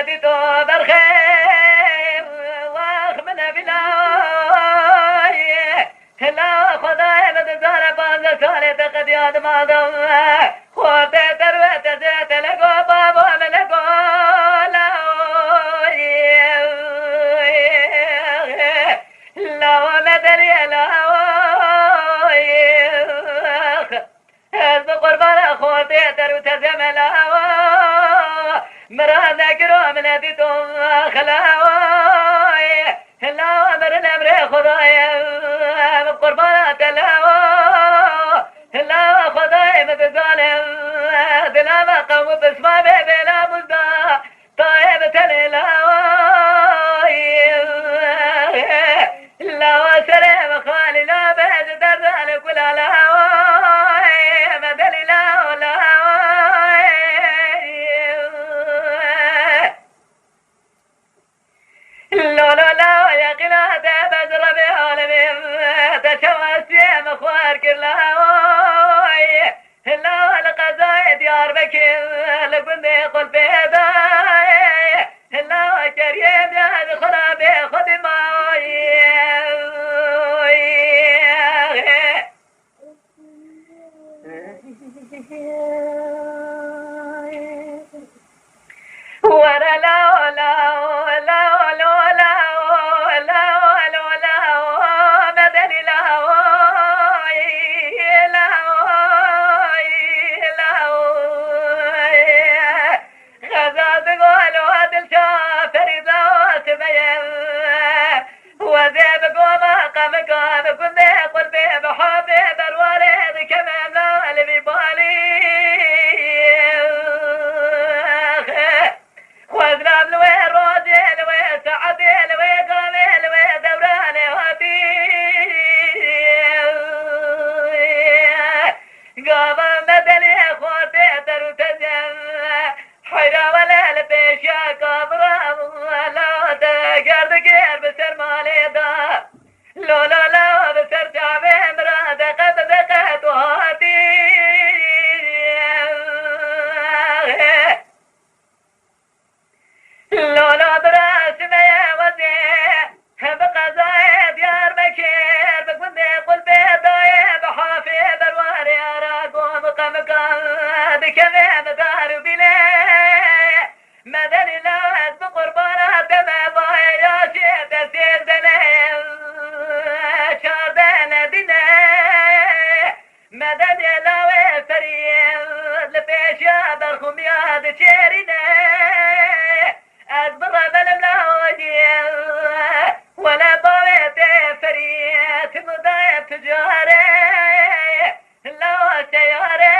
ولدي تو بالخير واخ من بلاي لا خداي بتزال باز سالي تقد ياد ما دم خوتي تروت زيت لقو بابا من لقو لا مدري لا قربان خوتي تروت زملا مرا ذكر من ابيتم خلاوي لا امر الامر خداي قربانات لا لا خداي متظالم دلا ما قوم بسما بلا مزدا طيب تللا لا وسلام خالي لا بعد درد كل لا مدلي لا لا لا لا لا يا قلادة بزر بعالمين تشوسي مخوار كلاوي لا القضايا ديار بكين لقندي قل بيداي لا كريم يا خرابي خد ماي ورا لا لا لا لا وذيب قوما قام قام كنت قلبي بحبي بالوالد كمان لا اللي ببالي واضرب لوي روزي لوي سعدي لوي قامي لوي دوراني وبي قام مدني خوتي ترو تزم حيرا ولا البيش يا قبرا لا تقرد غير بسر مالي دا لا لا لا بسر جامي مراد قد دقت وهاتي لا لا براس ميا وزي بقضايا ديار بكير بقندي قلبي ضايع بحافي بالواري اراقوم قمقام بكذب دار بلي مدني لاز بقربانات ما ضايع شيء تسير دنيا شاردان دنا مدني لاوي فريد لبيشا برخم ياد شيرنا أزبر بلم لاوجي ولا ضويت فريد مضايب تجاري لا سياري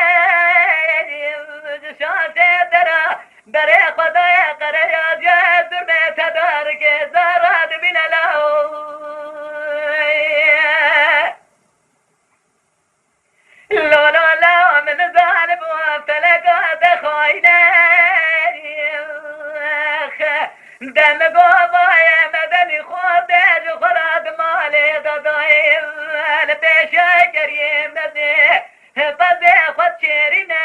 جشان ترى بري خدايا قريا جاز ميت دارك زاراد من له لا لا لا من ظالم وفلقات خاينة دم قضايا مدني خودج خراد مالي ضايم البيشا كريم نزيه فزي خد شيرنا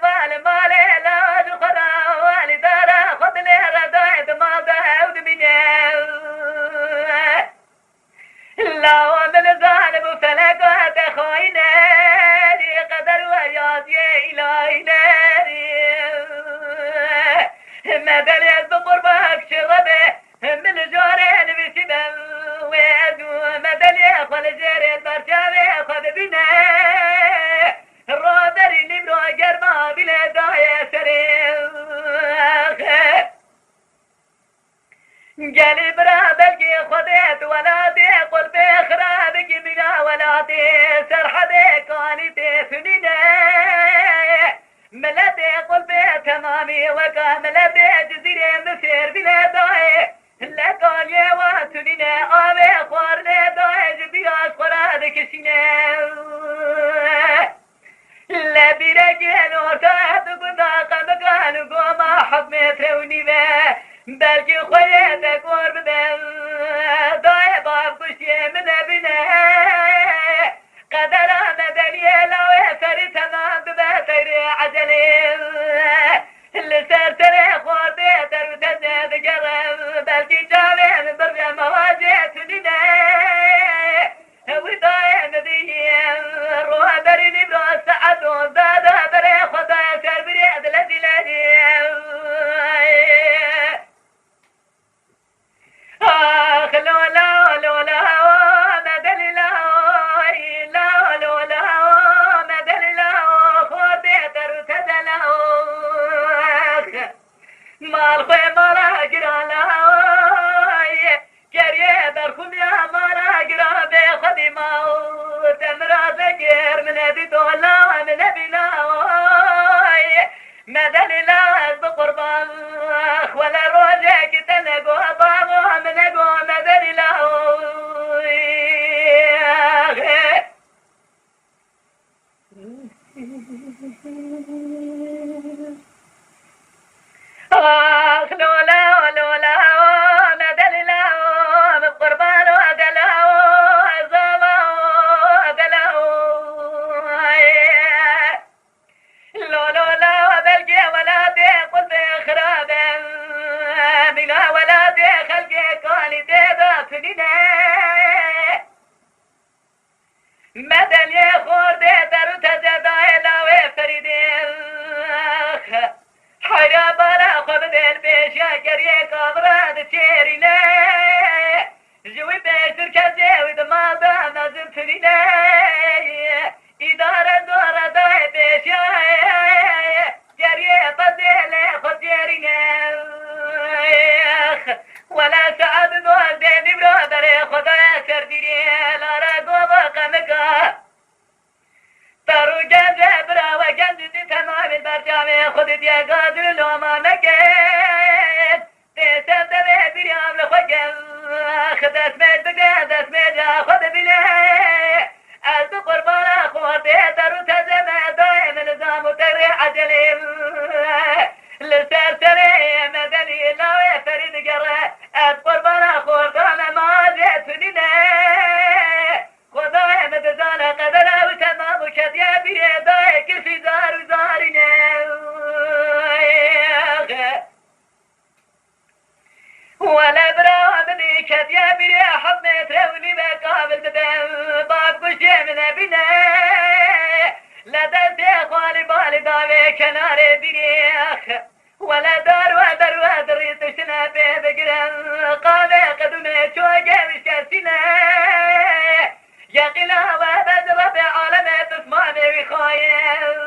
ظالم مالي لا جخرا والدارا خد لي ردايد ما ضاود مني لا ومن ظالم فلقات خاينة قدر ويازي إلهي مدني بقربك شغبه من جارين بسبب ويدو مدني خل جارين برشاوي خد بنا الرادر اللي مراجر ما بلا داية سريخ قالي برا بلقي خديت ولادي قلبي خرابك بلا ولادي سرحدي كانت سنينة ملدي قلبي تمامي وكاملدي جزيري مسير بلا داي لكان يواتنينا آوي خوارني داي جبياش خرادك سينا لا بيرجين ورتاحت قناقا مكان قوما حب متروني به بلكي خياتك وربدن داي باب كشي من بنا قدر مدني لو فري تمام ببتري عجلين اللي سرتري خورديت موت امراض غير من ابي دولا من ابي ناوي مدن لا بقربان ولا روجك تنقو بابو من ابو مدن لا آخ لولا لولا مدن لا بقربان وقلا زما وقلا لولا بلقي ولادي قلت خراب بلا ولادي خلقي كوني ديبا فدينا مدن يخور دي درو تزداي لاوي فريدين حيا بلا خبد البيشا كريه كابراد تشيرينا جوي بيشتر كزيوي دماغا نازم فرينا إدارة دورة داي بيشا كريه بزيلي خجيرينا ولا سعد دور ديني برادري خدايا سرديني لارا قوبا قمكا تارو جنجة برا وجنجة تمام البرجامي خدت يا قادر لو ما مكين تيسر دبي بريام لخوكم خدت ميت بقادت ميجا خد بلي أزد قربان أخواتي تارو تزمي دايم نظام وتري عجلي لسرسري مدني لاوي فريد قرى أزد قربان أخواتي ما جيت فديني خدای مدزان قدر او تمام و کدیا بیدای کسی زار و زارینه ولا برا مني كدیا بری حب مترونی و قابل بدن باب گوشه من بینه لدست خالی بال داوی کنار بری ولا دار ودر ودر تشنا بگرن قابل قدومه چوگه وشکسینه يقينا وبدر بعالم تسمعني بخايل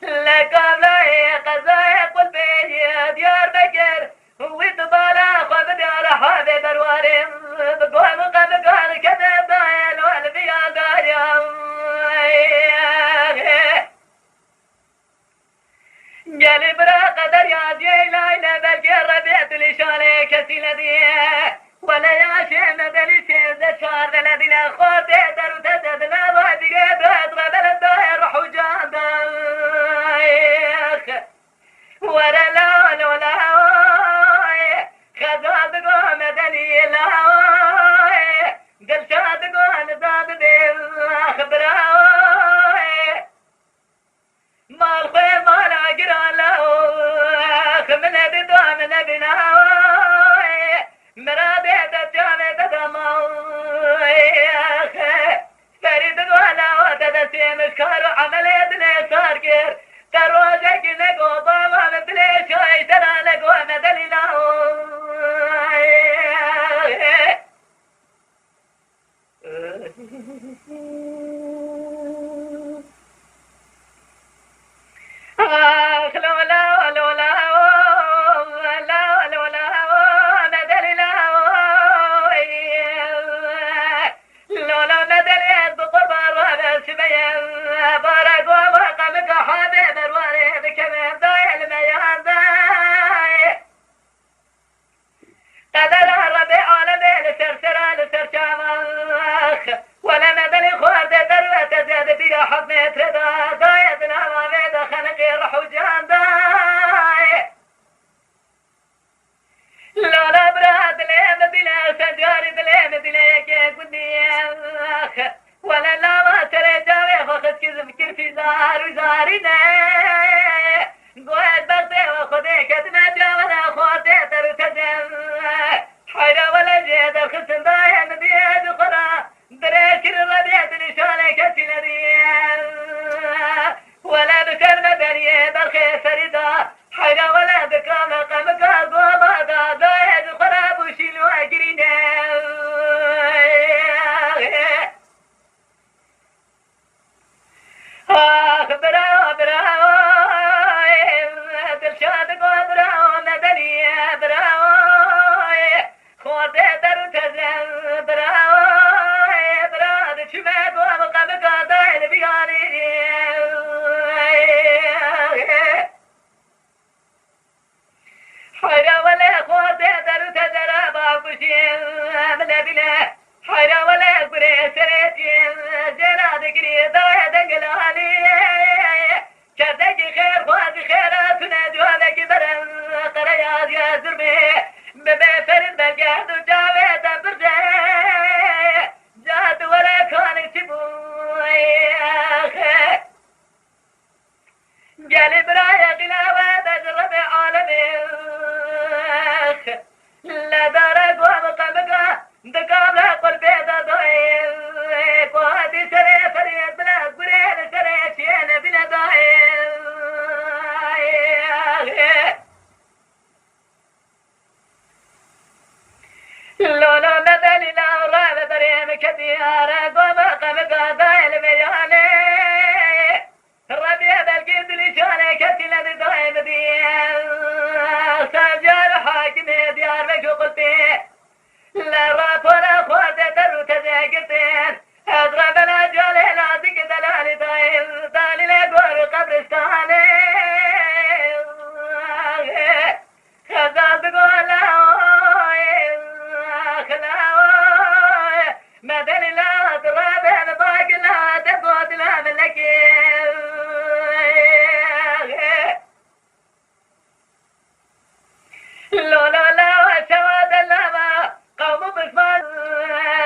لكم لا قزايا قلبي ديار بكر ويتبالا خذ ديار حابي برواري بقوم قبقان كذب دايل والبيا دايل جالي برا قدر يا جيلاي بلقي ربيت لشالي كسيلة دي ولا يا شيء مدني سيد شار الذي لا خاطئ درو تزد لا وادي بدر بلد روح وجاد ورا لا لا خذاد قوم مدني لا دل شاد قوم زاد بالخبرة ما الخير ما لا قرا لا من بدو من بنا مرادة دجالة ددمو فريد ولا وددسي مشكار عملية دني صاركر تروجك نقو ضاما بلي شوي ترى لقو مدلي له آخ لولا لولا بارك وقمك حبيب الوريد كمان ضايع الميان ضايع قدر الربيع عالمي لسرسرة لسرشامخ ولا مدني خوارد دروة زيادة بيا حضني تردا ضايع الهوا بيدا خلقي روح وجان ضايع لولا براد ليم بلا سجاري بليم بليك قديخ ولا لا ما ترى جاوي فخذ كذب كل في زار وزارنا قوات بغدي وخذي كدنا جاونا خواتي ترو تزم حيرا ولا جيد الخسن ضايا مديد قرا دريكر الربيع تنشالي كسينا ديال ولا بكر مدني برخي فريدا حيرا ولا بكام قمقا قوما ضايا قرا بوشيلو اجرينا آخ برا برا دلشاد قو برا مدني برا خورده درو تزن برا حيرا ولا قري سريتين جنا ذكري ضايع دقلالي كذاك خير خواد خيرات نادي هذاك برن قريات يا زربي ببي فرد بقعد وجاويت برجع جاد ولا كان تبوي قال برايا غلاوة تجرب عالمي لا دارك ومقامك دقام قل بيضا ضعيف قواتي سري فريد بلا قرين سري شين بلا ضعيف لولا مثلي لا راب بريم كثير ومقامك ضعيف بياني ربي بالقيد لشانك كتلة ضعيف ديال سجل حاكمي ديار بك قلبي لا راب ولا خوات درو تذاكتين اضرب الاجال لازق دلالي ضعيف دالي لقور قبرستاني خزال بقول خلاوي مدني لا تراب باق لا تبود لا ملكي لولا لا وسواد اللما قوم بسمان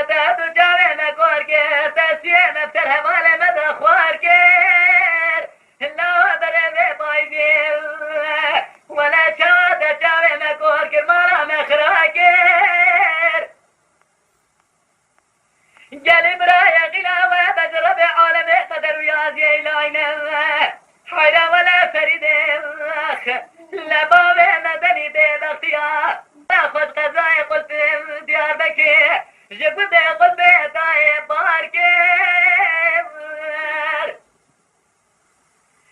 تهدو جارينا كوركي تسينا بترهم على مدى خواركير لا برمي طايفين ولا شواد جارينا كوركي مرا مخراكير جالي برايا غلاوة بجرب عالمي قدر ويازي إلهينا حيرا ولا فريدين لا بابي مدني بين اختيار تاخذ قضايا قلت ديار بكي جبت قلبي طايب باركير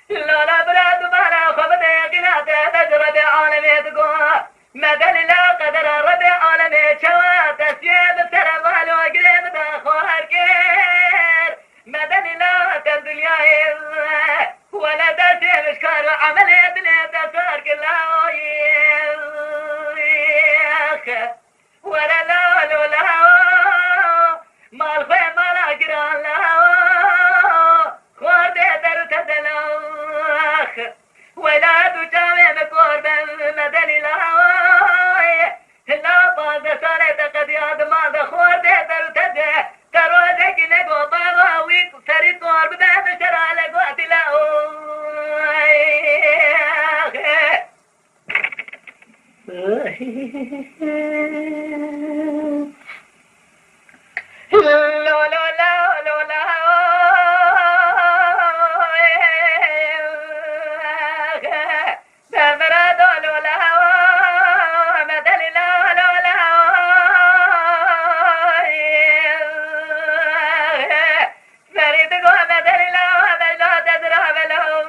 لا براد مانا خبدي قناته تجرب عالمي تقوى مدني لا قدر ربي عالمي شوى تسيب ترى مالو قريب تاخوار كير مدني لا تنزل ولا تسيب اشكار عملي بلي تسار كلاوي ولا لا لا مال خوي مال اجران لا خوار بيتر تدلوخ ولا تجاوي مقرب مدني لا لا بعد سنة قد ياد ما خوار بيتر تدلوخ تروزك نقو بابا ويك فريد قرب بيت شرع لقوات لاو لا لا لا لا لا دمرة لا لا مدل لا لا لا فريد قوة مدل لا مدل لا تدرى بلهم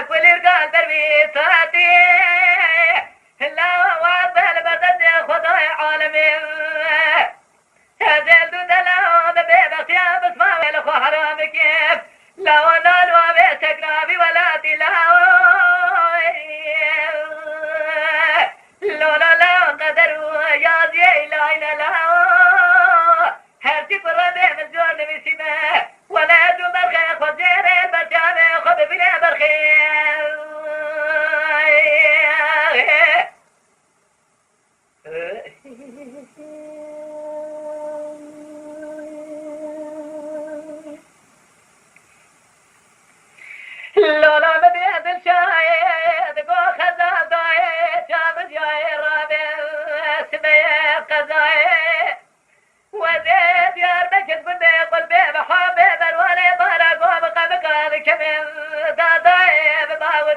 كل رجال دربي ساتي لا وعطل بردد خداي عالمي هزل دلهم بيبق يا بسمع والخو حرام كيف لا ونال وبيتك نابي ولا تلاوي لولا لا قدروا يا زي لا لا لا هرتي قربي من زور نبيسيمه ولا يدو برخي خزير البرشامي خب بلا برخي لولا مبيت الشايد قو خزاب داي شامس ياي رابي سميت قزاي وزيد يار بكت بندي قلبي بحابي برواني بارا قوم قبقى بكمين داداي بباو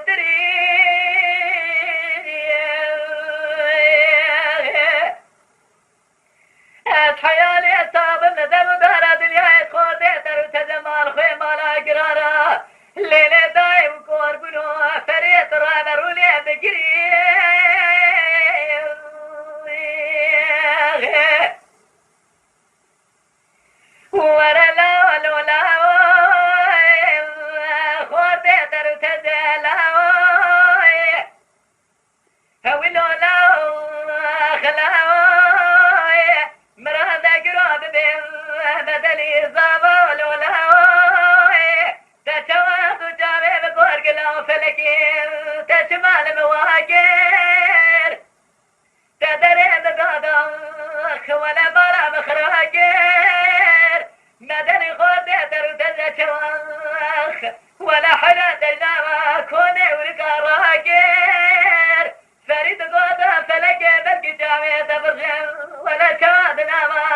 حيالي أصاب الندم دارا دنيا خودي ترو تجمال خوي مالا قرارا ليلة داي وكور بنو فريت رانا رولي بقري ورا لا لولا خودي ترو تجلا هوي لولا خلا مراد قراب بين بدلي زابول ولا تشوات جامي بقور قلو فلكين تشمال مواكر تدري بقادخ ولا برا مخراكر مدني خود ترتز شواخ ولا حدا تجنبا كوني ورقا راكر فريد قودا فلك بلك جامي تفرجن ولا شواد ناما